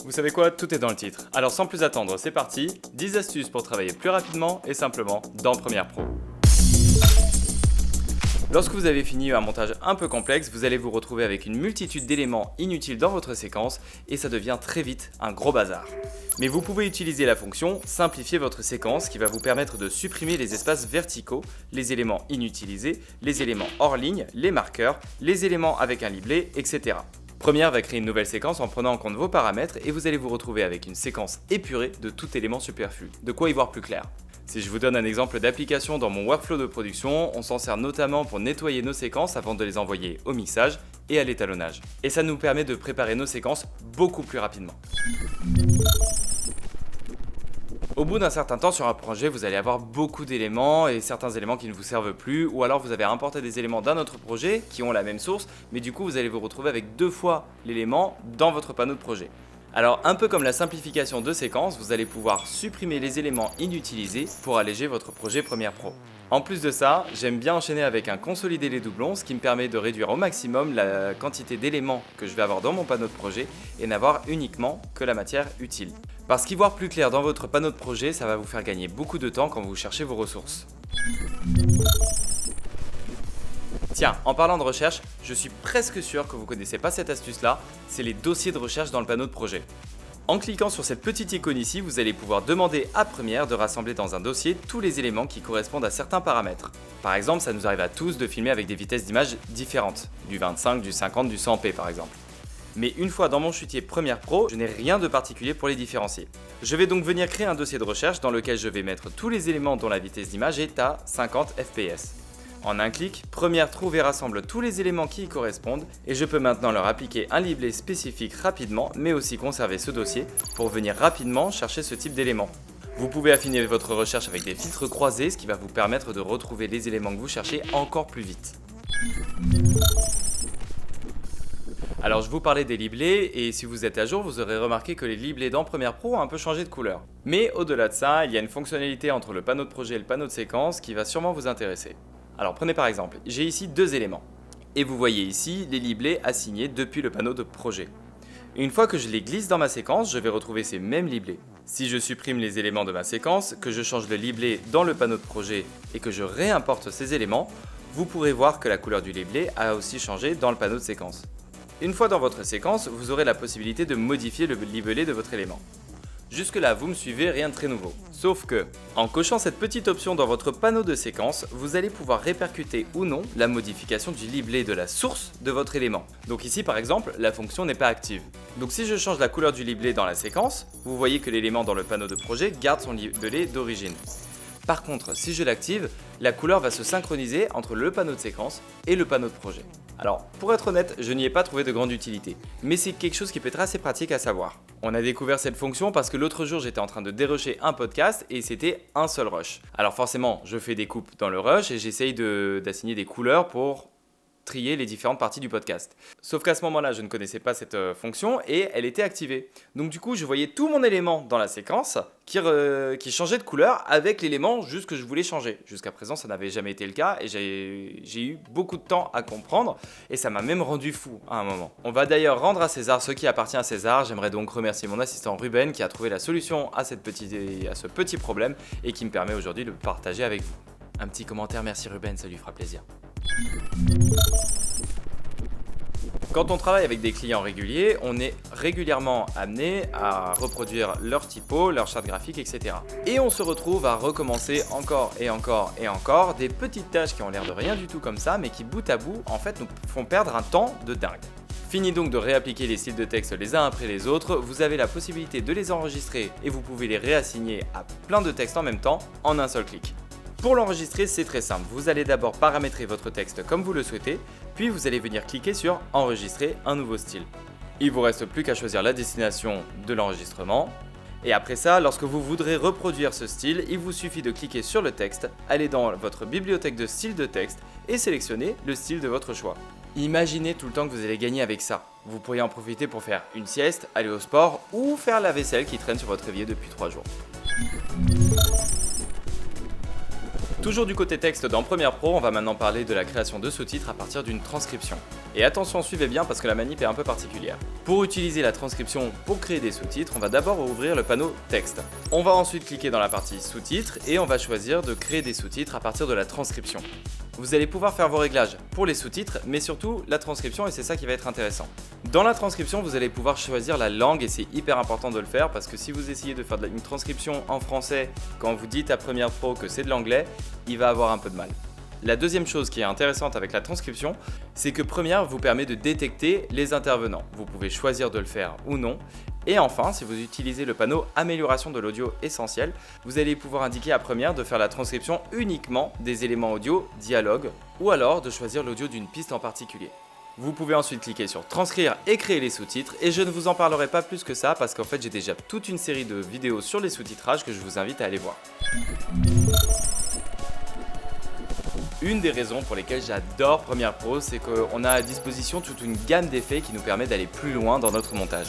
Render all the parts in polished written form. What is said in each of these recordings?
Vous savez quoi? Tout est dans le titre. Alors sans plus attendre, c'est parti, 10 astuces pour travailler plus rapidement et simplement dans Premiere Pro. Lorsque vous avez fini un montage un peu complexe, vous allez vous retrouver avec une multitude d'éléments inutiles dans votre séquence et ça devient très vite un gros bazar. Mais vous pouvez utiliser la fonction simplifier votre séquence qui va vous permettre de supprimer les espaces verticaux, les éléments inutilisés, les éléments hors ligne, les marqueurs, les éléments avec un libellé, etc. Premiere va créer une nouvelle séquence en prenant en compte vos paramètres et vous allez vous retrouver avec une séquence épurée de tout élément superflu. De quoi y voir plus clair. Si je vous donne un exemple d'application dans mon workflow de production, on s'en sert notamment pour nettoyer nos séquences avant de les envoyer au mixage et à l'étalonnage. Et ça nous permet de préparer nos séquences beaucoup plus rapidement. Au bout d'un certain temps sur un projet, vous allez avoir beaucoup d'éléments et certains éléments qui ne vous servent plus, ou alors vous avez importé des éléments d'un autre projet qui ont la même source, mais du coup vous allez vous retrouver avec 2 fois l'élément dans votre panneau de projet. Alors un peu comme la simplification de séquence, vous allez pouvoir supprimer les éléments inutilisés pour alléger votre projet Premiere Pro. En plus de ça, j'aime bien enchaîner avec un consolider les doublons, ce qui me permet de réduire au maximum la quantité d'éléments que je vais avoir dans mon panneau de projet et n'avoir uniquement que la matière utile. Parce qu'y voir plus clair dans votre panneau de projet, ça va vous faire gagner beaucoup de temps quand vous cherchez vos ressources. Tiens, en parlant de recherche, je suis presque sûr que vous ne connaissez pas cette astuce-là, c'est les dossiers de recherche dans le panneau de projet. En cliquant sur cette petite icône ici, vous allez pouvoir demander à Premiere de rassembler dans un dossier tous les éléments qui correspondent à certains paramètres. Par exemple, ça nous arrive à tous de filmer avec des vitesses d'image différentes, du 25, du 50, du 100p par exemple. Mais une fois dans mon chutier Premiere Pro, je n'ai rien de particulier pour les différencier. Je vais donc venir créer un dossier de recherche dans lequel je vais mettre tous les éléments dont la vitesse d'image est à 50 fps. En un clic, Premiere trouve et rassemble tous les éléments qui y correspondent et je peux maintenant leur appliquer un libellé spécifique rapidement mais aussi conserver ce dossier pour venir rapidement chercher ce type d'éléments. Vous pouvez affiner votre recherche avec des filtres croisés, ce qui va vous permettre de retrouver les éléments que vous cherchez encore plus vite. Alors je vous parlais des liblés et si vous êtes à jour, vous aurez remarqué que les liblés dans Premiere Pro ont un peu changé de couleur. Mais au-delà de ça, il y a une fonctionnalité entre le panneau de projet et le panneau de séquence qui va sûrement vous intéresser. Alors prenez par exemple, j'ai ici 2 éléments. Et vous voyez ici les liblés assignés depuis le panneau de projet. Une fois que je les glisse dans ma séquence, je vais retrouver ces mêmes liblés. Si je supprime les éléments de ma séquence, que je change le libellé dans le panneau de projet et que je réimporte ces éléments, vous pourrez voir que la couleur du libellé a aussi changé dans le panneau de séquence. Une fois dans votre séquence, vous aurez la possibilité de modifier le libellé de votre élément. Jusque là, vous me suivez, rien de très nouveau. Sauf que, en cochant cette petite option dans votre panneau de séquence, vous allez pouvoir répercuter ou non la modification du libellé de la source de votre élément. Donc ici par exemple, la fonction n'est pas active. Donc si je change la couleur du libellé dans la séquence, vous voyez que l'élément dans le panneau de projet garde son libellé d'origine. Par contre, si je l'active, la couleur va se synchroniser entre le panneau de séquence et le panneau de projet. Alors, pour être honnête, je n'y ai pas trouvé de grande utilité, mais c'est quelque chose qui peut être assez pratique à savoir. On a découvert cette fonction parce que l'autre jour j'étais en train de dérusher un podcast et c'était un seul rush. Alors forcément, je fais des coupes dans le rush et j'essaye d'assigner des couleurs pour trier les différentes parties du podcast. Sauf qu'à ce moment-là, je ne connaissais pas cette fonction et elle était activée. Donc du coup, je voyais tout mon élément dans la séquence qui changeait de couleur avec l'élément juste que je voulais changer. Jusqu'à présent, ça n'avait jamais été le cas et j'ai eu beaucoup de temps à comprendre et ça m'a même rendu fou à un moment. On va d'ailleurs rendre à César ce qui appartient à César. J'aimerais donc remercier mon assistant Ruben qui a trouvé la solution à ce petit problème et qui me permet aujourd'hui de le partager avec vous. Un petit commentaire, merci Ruben, ça lui fera plaisir. Quand on travaille avec des clients réguliers, on est régulièrement amené à reproduire leur typo, leur charte graphique, etc. Et on se retrouve à recommencer encore et encore et encore des petites tâches qui ont l'air de rien du tout comme ça, mais qui bout à bout, en fait, nous font perdre un temps de dingue. Fini donc de réappliquer les styles de texte les uns après les autres, vous avez la possibilité de les enregistrer et vous pouvez les réassigner à plein de textes en même temps en un seul clic. Pour l'enregistrer, c'est très simple. Vous allez d'abord paramétrer votre texte comme vous le souhaitez, puis vous allez venir cliquer sur « Enregistrer un nouveau style ». Il vous reste plus qu'à choisir la destination de l'enregistrement. Et après ça, lorsque vous voudrez reproduire ce style, il vous suffit de cliquer sur le texte, aller dans votre bibliothèque de styles de texte et sélectionner le style de votre choix. Imaginez tout le temps que vous allez gagner avec ça. Vous pourriez en profiter pour faire une sieste, aller au sport ou faire la vaisselle qui traîne sur votre évier depuis 3 jours. Toujours du côté texte dans Premiere Pro, on va maintenant parler de la création de sous-titres à partir d'une transcription. Et attention, suivez bien parce que la manip est un peu particulière. Pour utiliser la transcription pour créer des sous-titres, on va d'abord ouvrir le panneau texte. On va ensuite cliquer dans la partie sous-titres et on va choisir de créer des sous-titres à partir de la transcription. Vous allez pouvoir faire vos réglages pour les sous-titres, mais surtout la transcription, et c'est ça qui va être intéressant. Dans la transcription, vous allez pouvoir choisir la langue et c'est hyper important de le faire parce que si vous essayez de faire une transcription en français quand vous dites à Premiere Pro que c'est de l'anglais, il va avoir un peu de mal. La deuxième chose qui est intéressante avec la transcription, c'est que Premiere vous permet de détecter les intervenants. Vous pouvez choisir de le faire ou non. Et enfin, si vous utilisez le panneau amélioration de l'audio essentiel, vous allez pouvoir indiquer à Premiere de faire la transcription uniquement des éléments audio, dialogue, ou alors de choisir l'audio d'une piste en particulier. Vous pouvez ensuite cliquer sur transcrire et créer les sous-titres, et je ne vous en parlerai pas plus que ça parce qu'en fait j'ai déjà toute une série de vidéos sur les sous-titrages que je vous invite à aller voir. Une des raisons pour lesquelles j'adore Premiere Pro, c'est qu'on a à disposition toute une gamme d'effets qui nous permet d'aller plus loin dans notre montage.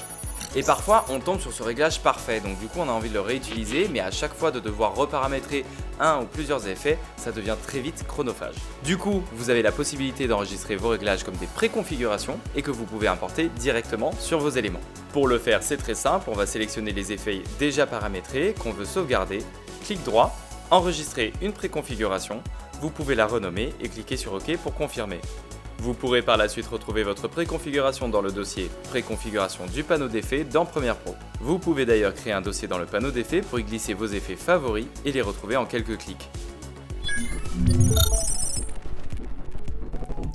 Et parfois, on tombe sur ce réglage parfait, donc du coup on a envie de le réutiliser, mais à chaque fois de devoir reparamétrer un ou plusieurs effets, ça devient très vite chronophage. Du coup, vous avez la possibilité d'enregistrer vos réglages comme des préconfigurations et que vous pouvez importer directement sur vos éléments. Pour le faire, c'est très simple, on va sélectionner les effets déjà paramétrés qu'on veut sauvegarder, clic droit, enregistrer une préconfiguration, vous pouvez la renommer et cliquer sur OK pour confirmer. Vous pourrez par la suite retrouver votre préconfiguration dans le dossier préconfiguration du panneau d'effets dans Premiere Pro. Vous pouvez d'ailleurs créer un dossier dans le panneau d'effets pour y glisser vos effets favoris et les retrouver en quelques clics.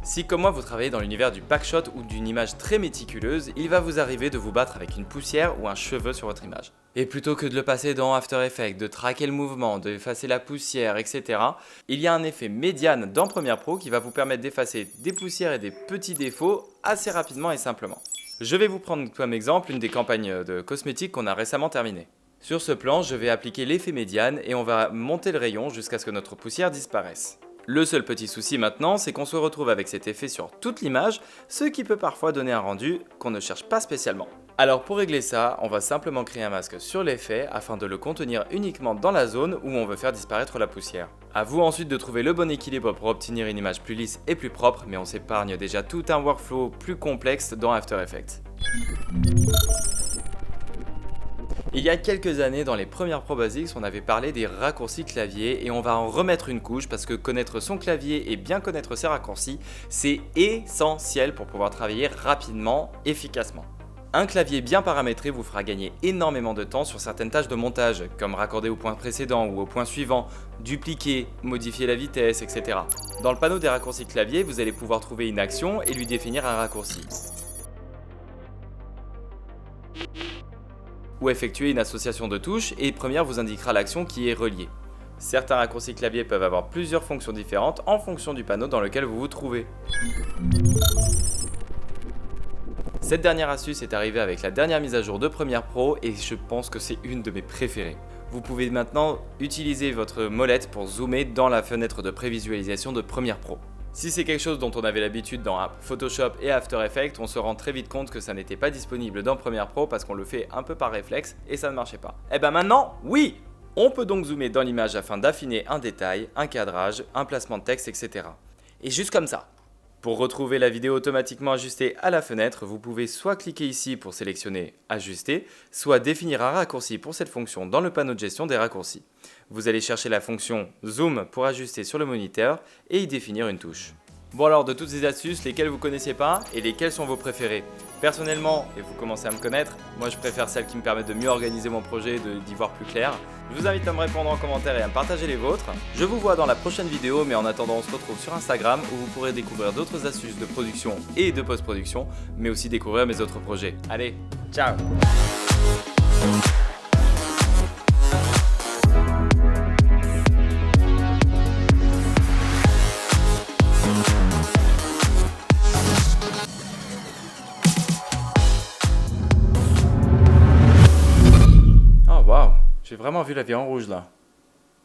Si comme moi vous travaillez dans l'univers du backshot ou d'une image très méticuleuse, il va vous arriver de vous battre avec une poussière ou un cheveu sur votre image. Et plutôt que de le passer dans After Effects, de traquer le mouvement, d'effacer la poussière, etc., il y a un effet médiane dans Premiere Pro qui va vous permettre d'effacer des poussières et des petits défauts assez rapidement et simplement. Je vais vous prendre comme exemple une des campagnes de cosmétiques qu'on a récemment terminées. Sur ce plan, je vais appliquer l'effet médiane et on va monter le rayon jusqu'à ce que notre poussière disparaisse. Le seul petit souci maintenant, c'est qu'on se retrouve avec cet effet sur toute l'image, ce qui peut parfois donner un rendu qu'on ne cherche pas spécialement. Alors pour régler ça, on va simplement créer un masque sur l'effet afin de le contenir uniquement dans la zone où on veut faire disparaître la poussière. A vous ensuite de trouver le bon équilibre pour obtenir une image plus lisse et plus propre, mais on s'épargne déjà tout un workflow plus complexe dans After Effects. Il y a quelques années, dans les Premiere Pro Basics, on avait parlé des raccourcis clavier et on va en remettre une couche parce que connaître son clavier et bien connaître ses raccourcis, c'est essentiel pour pouvoir travailler rapidement, efficacement. Un clavier bien paramétré vous fera gagner énormément de temps sur certaines tâches de montage, comme raccorder au point précédent ou au point suivant, dupliquer, modifier la vitesse, etc. Dans le panneau des raccourcis clavier, vous allez pouvoir trouver une action et lui définir un raccourci. Ou effectuer une association de touches et Premiere vous indiquera l'action qui est reliée. Certains raccourcis clavier peuvent avoir plusieurs fonctions différentes en fonction du panneau dans lequel vous vous trouvez. Cette dernière astuce est arrivée avec la dernière mise à jour de Premiere Pro et je pense que c'est une de mes préférées. Vous pouvez maintenant utiliser votre molette pour zoomer dans la fenêtre de prévisualisation de Premiere Pro. Si c'est quelque chose dont on avait l'habitude dans Photoshop et After Effects, on se rend très vite compte que ça n'était pas disponible dans Premiere Pro parce qu'on le fait un peu par réflexe et ça ne marchait pas. Et ben maintenant, oui! On peut donc zoomer dans l'image afin d'affiner un détail, un cadrage, un placement de texte, etc. Et juste comme ça. Pour retrouver la vidéo automatiquement ajustée à la fenêtre, vous pouvez soit cliquer ici pour sélectionner Ajuster, soit définir un raccourci pour cette fonction dans le panneau de gestion des raccourcis. Vous allez chercher la fonction Zoom pour ajuster sur le moniteur et y définir une touche. Bon alors, de toutes ces astuces, lesquelles vous connaissiez pas et lesquelles sont vos préférées? Personnellement, et vous commencez à me connaître, moi je préfère celles qui me permettent de mieux organiser mon projet et d'y voir plus clair. Je vous invite à me répondre en commentaire et à me partager les vôtres. Je vous vois dans la prochaine vidéo, mais en attendant on se retrouve sur Instagram où vous pourrez découvrir d'autres astuces de production et de post-production, mais aussi découvrir mes autres projets. Allez, ciao! Oh waouh, j'ai vraiment vu la vie en rouge là.